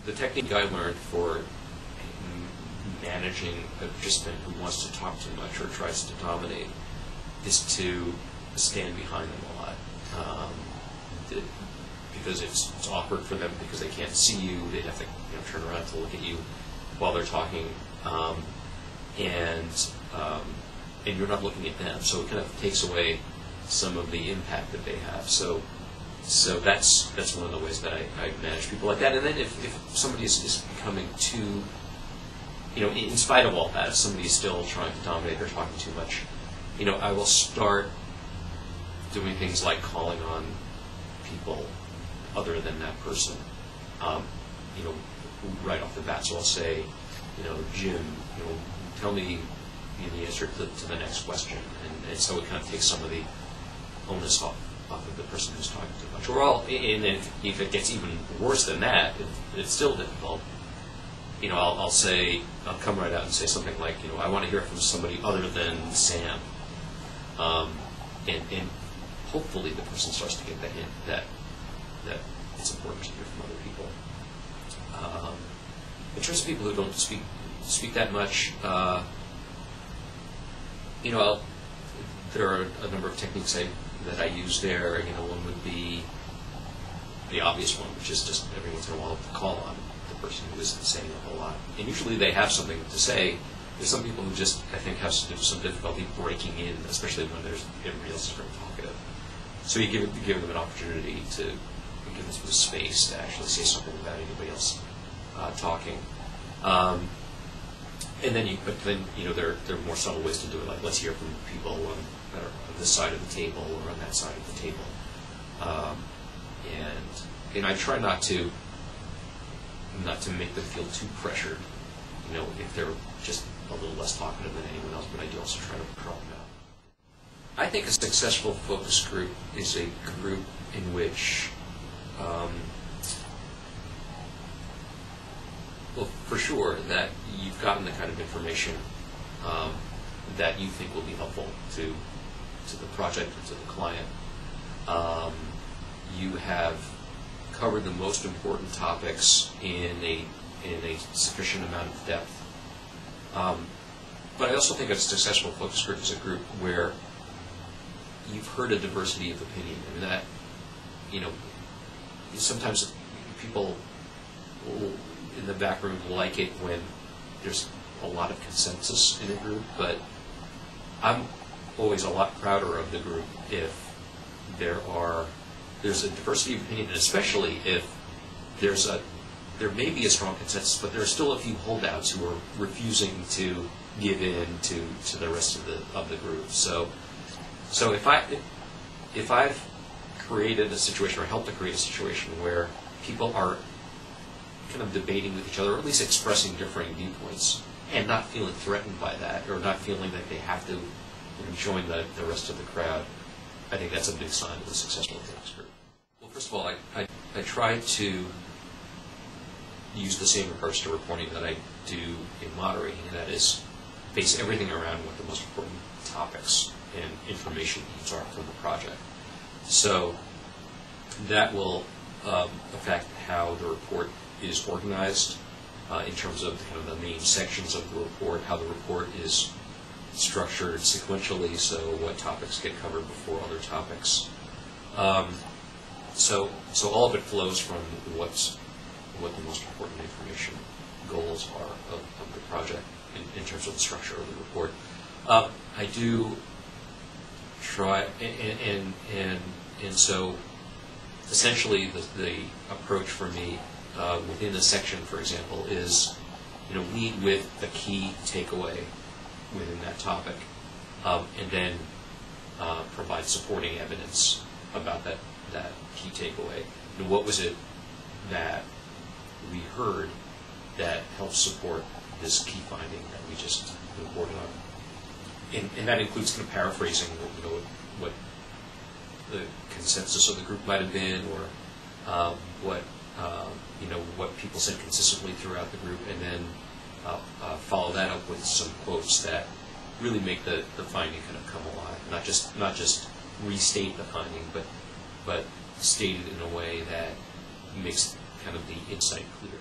the technique I learned for managing a participant who wants to talk too much or tries to dominate is to stand behind them a lot. Because it's awkward for them because they can't see you. They have to turn around to look at you while they're talking, and you're not looking at them. So it kind of takes away some of the impact that they have. So that's one of the ways that I manage people like that. And then if somebody is becoming too, in spite of all that, if somebody is still trying to dominate or talking too much, I will start doing things like calling on people other than that person, right off the bat. So I'll say, Jim, tell me the answer to the next question, and so it kind of takes some of the onus off of the person who's talking too much. And if it gets even worse than that, it's still difficult. I'll come right out and say something like, I want to hear from somebody other than Sam, and hopefully the person starts to get the hint that it's important to hear from other people. In terms of people who don't speak that much, there are a number of techniques that I use there. One would be the obvious one, which is just every once in a while to call on the person who isn't saying a whole lot. And usually they have something to say. There's some people who just, I think, have some difficulty breaking in, especially when everybody else is very talkative. So you give them an opportunity to give them some space to actually say something without anybody else talking. And then, there are more subtle ways to do it. Like, let's hear from people that are on this side of the table or on that side of the table. And I try not to make them feel too pressured. If they're just a little less talkative than anyone else, but I do also try to draw them out. I think a successful focus group is a group in which, well, for sure, that you've gotten the kind of information that you think will be helpful to the project or to the client. You have covered the most important topics in a sufficient amount of depth. But I also think a successful focus group is a group where you've heard a diversity of opinion, and that, sometimes people in the back room like it when there's a lot of consensus in a group, but I'm always a lot prouder of the group if there's a diversity of opinion, and especially if there may be a strong consensus, but there are still a few holdouts who are refusing to give in to the rest of the group. So if I've created a situation or helped to create a situation where people are kind of debating with each other, or at least expressing differing viewpoints, and not feeling threatened by that, or not feeling like they have to join the rest of the crowd, I think that's a big sign of a successful focus group. Well, first of all, I try to use the same approach to reporting that I do in moderating, and that is base everything around what the most important topics and information needs are from the project. So that will affect how the report is organized in terms of the main sections of the report, how the report is structured sequentially, so what topics get covered before other topics. So all of it flows from what the most important information goals are of the project in terms of the structure of the report. I do try, and so essentially the approach for me within a section, for example, is lead with the key takeaway within that topic, and then provide supporting evidence about that key takeaway. And what was it that we heard that helps support this key finding that we just reported on? And that includes kind of paraphrasing what the consensus of the group might have been, or what people said consistently throughout the group, and then follow that up with some quotes that really make the finding kind of come alive. Not just restate the finding, but state it in a way that makes kind of the insight clear.